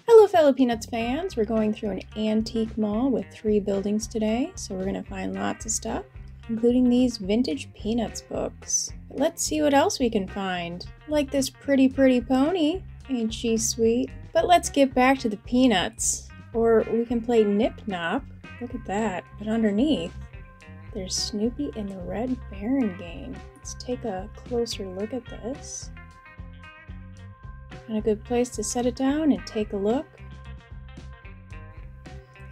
Hello fellow Peanuts fans, we're going through an antique mall with 3 buildings today, so we're going to find lots of stuff, including these vintage Peanuts books. But let's see what else we can find. Like this pretty pony, ain't she sweet? But let's get back to the Peanuts. Or we can play Nip Nop, look at that, but underneath there's Snoopy and the Red Baron game. Let's take a closer look at this. And a good place to set it down and take a look.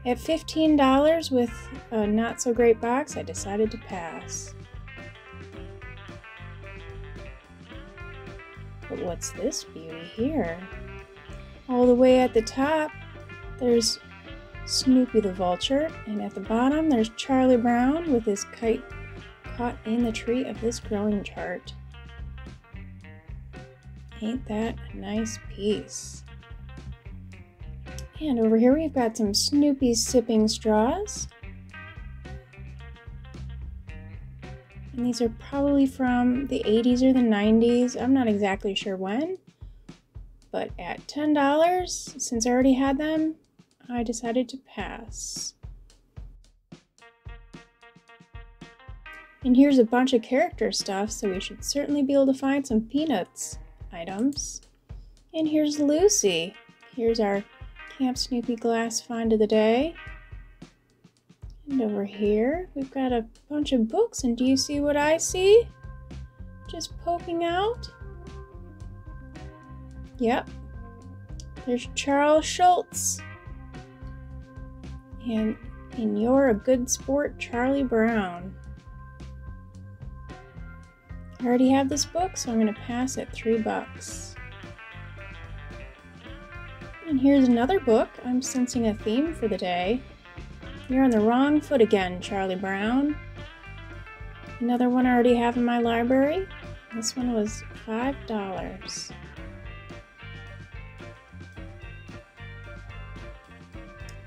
At $15 with a not so great box, I decided to pass. But what's this beauty here? All the way at the top, there's Snoopy the Vulture, and at the bottom there's Charlie Brown with his kite caught in the tree of this growing chart. Ain't that a nice piece? And over here we've got some Snoopy sipping straws. And these are probably from the 80s or the 90s. I'm not exactly sure when. But at $10, since I already had them, I decided to pass. And here's a bunch of character stuff, so we should certainly be able to find some Peanuts items. And here's Lucy. Here's our Camp Snoopy glass find of the day. And over here we've got a bunch of books, and do you see what I see? Just poking out. Yep. There's Charles Schultz. And You're a Good Sport, Charlie Brown. I already have this book, so I'm going to pass at $3. And here's another book. I'm sensing a theme for the day. You're on the wrong foot again, Charlie Brown. Another one I already have in my library. This one was $5.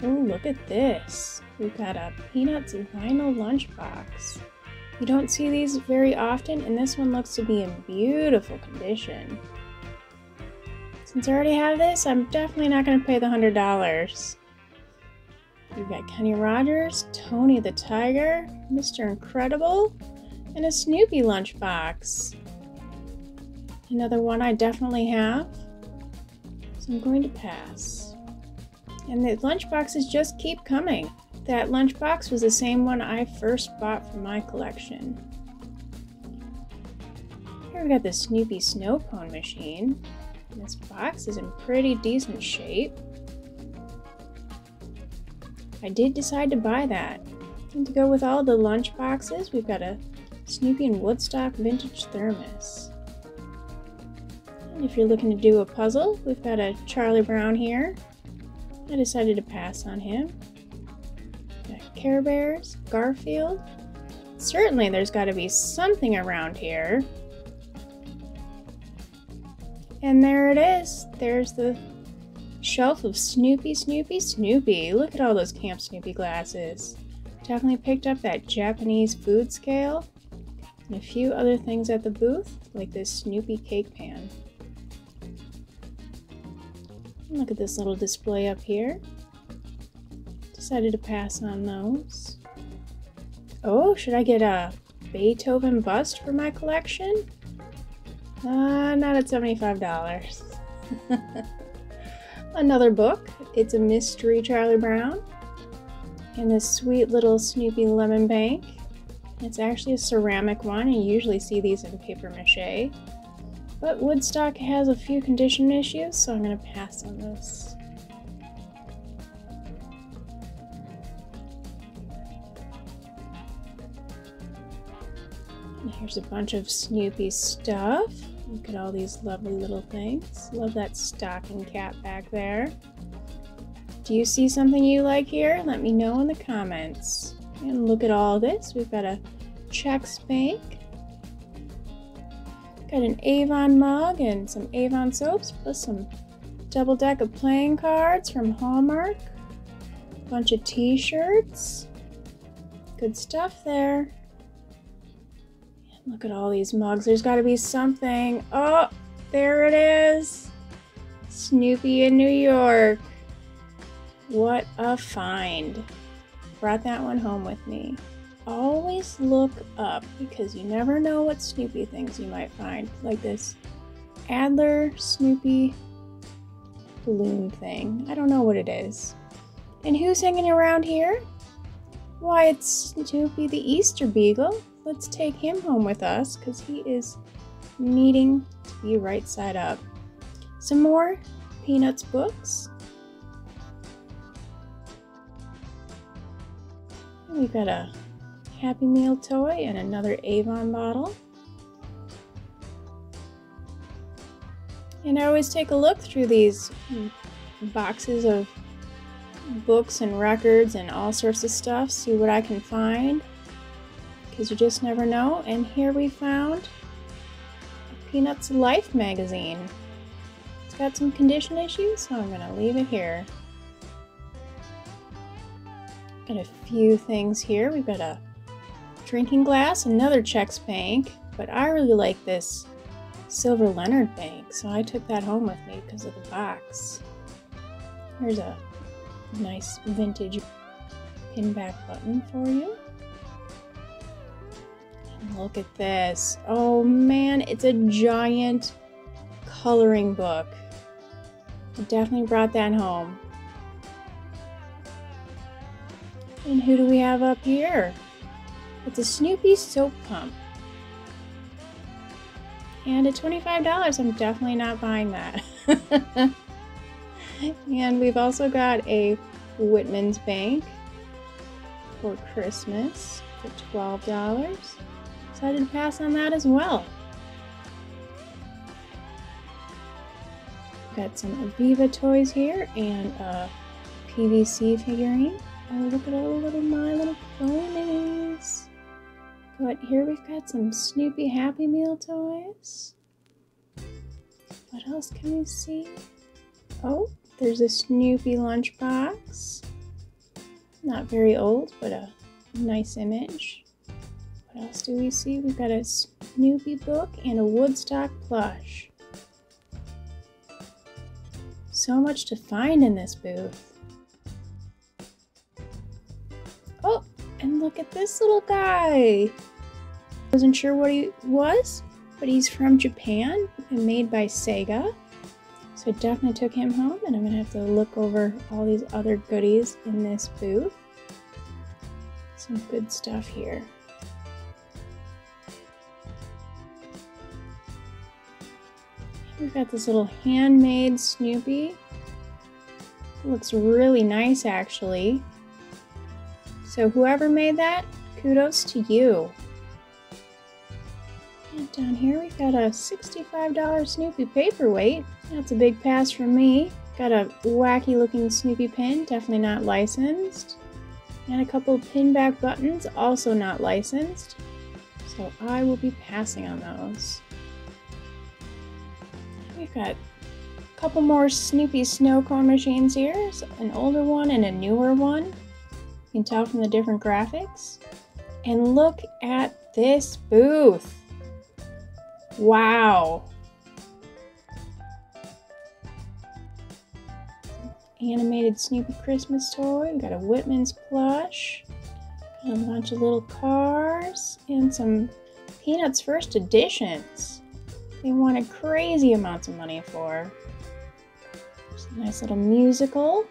Oh, look at this. We've got a Peanuts vinyl lunchbox. You don't see these very often, and this one looks to be in beautiful condition. Since I already have this, I'm definitely not going to pay the $100. We've got Kenny Rogers, Tony the Tiger, Mr. Incredible, and a Snoopy lunchbox. Another one I definitely have, so I'm going to pass. And the lunchboxes just keep coming. That lunchbox was the same one I first bought for my collection. Here we got the Snoopy snow cone machine. This box is in pretty decent shape. I did decide to buy that. And to go with all the lunch boxes, we've got a Snoopy and Woodstock vintage thermos. And if you're looking to do a puzzle, we've got a Charlie Brown here. I decided to pass on him. Got Care Bears, Garfield. Certainly there's got to be something around here. And there it is. There's the shelf of Snoopy. Look at all those Camp Snoopy glasses. Definitely picked up that Japanese food scale. And a few other things at the booth, like this Snoopy cake pan. Look at this little display up here. Decided to pass on those. Oh, should I get a Beethoven bust for my collection? Not at $75. Another book. It's a mystery Charlie Brown. And this sweet little Snoopy lemon bank. It's actually a ceramic one, and you usually see these in paper mache. But Woodstock has a few condition issues, so I'm going to pass on this. And here's a bunch of Snoopy stuff. Look at all these lovely little things. Love that stocking cap back there. Do you see something you like here? Let me know in the comments. And look at all this. We've got a Chex Bank. Got an Avon mug and some Avon soaps, plus some double deck of playing cards from Hallmark. A bunch of t-shirts. Good stuff there. Look at all these mugs. There's got to be something. Oh, there it is. Snoopy in New York. What a find. Brought that one home with me. Always look up because you never know what Snoopy things you might find. Like this Adler Snoopy balloon thing. I don't know what it is. And who's hanging around here? Why, it's Snoopy the Easter Beagle. Let's take him home with us because he is needing to be right side up. Some more Peanuts books. We've got a Happy Meal toy and another Avon bottle. And I always take a look through these boxes of books and records and all sorts of stuff, see what I can find, because you just never know. And here we found a Peanuts Life magazine. It's got some condition issues, so I'm going to leave it here. Got a few things here. We've got a drinking glass, another Chex Bank, but I really like this Silver Leonard Bank, so I took that home with me because of the box. Here's a nice vintage pin back button for you. And look at this. Oh man, it's a giant coloring book. I definitely brought that home. And who do we have up here? It's a Snoopy soap pump. And at $25, I'm definitely not buying that. And we've also got a Whitman's Bank for Christmas for $12. Decided to pass on that as well. Got some Aviva toys here and a PVC figurine. Oh, look at all the little My Little Ponies. But here we've got some Snoopy Happy Meal toys. What else can we see? Oh, there's a Snoopy lunchbox. Not very old, but a nice image. What else do we see? We've got a Snoopy book and a Woodstock plush. So much to find in this booth. Oh, and look at this little guy. Wasn't sure what he was, but he's from Japan and made by Sega. So I definitely took him home, and I'm gonna have to look over all these other goodies in this booth. Some good stuff here. We've got this little handmade Snoopy. It looks really nice actually. So whoever made that, kudos to you. And down here we've got a $65 Snoopy paperweight. That's a big pass from me. Got a wacky looking Snoopy pin, definitely not licensed. And a couple pin back buttons, also not licensed. So I will be passing on those. We've got a couple more Snoopy snow cone machines here. So an older one and a newer one. You can tell from the different graphics. And look at this booth. Wow. Animated Snoopy Christmas toy. We've got a Whitman's plush. Got a bunch of little cars. And some Peanuts first editions. They wanted crazy amounts of money for. There's a nice little musical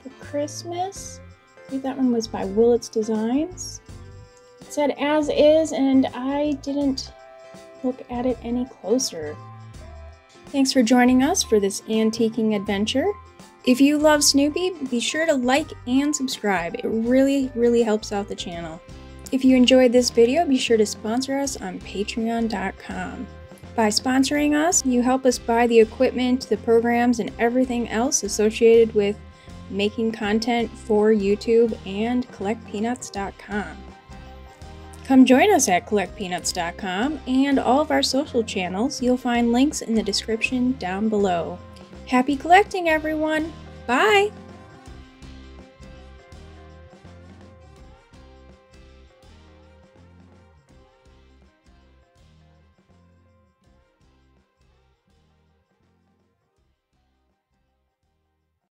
for Christmas. I think that one was by Willits Designs. It said as is, and I didn't look at it any closer. Thanks for joining us for this antiquing adventure. If you love Snoopy, be sure to like and subscribe. It really helps out the channel. If you enjoyed this video, be sure to sponsor us on Patreon.com. By sponsoring us, you help us buy the equipment, the programs, and everything else associated with making content for YouTube and CollectPeanuts.com. Come join us at CollectPeanuts.com and all of our social channels. You'll find links in the description down below. Happy collecting, everyone! Bye!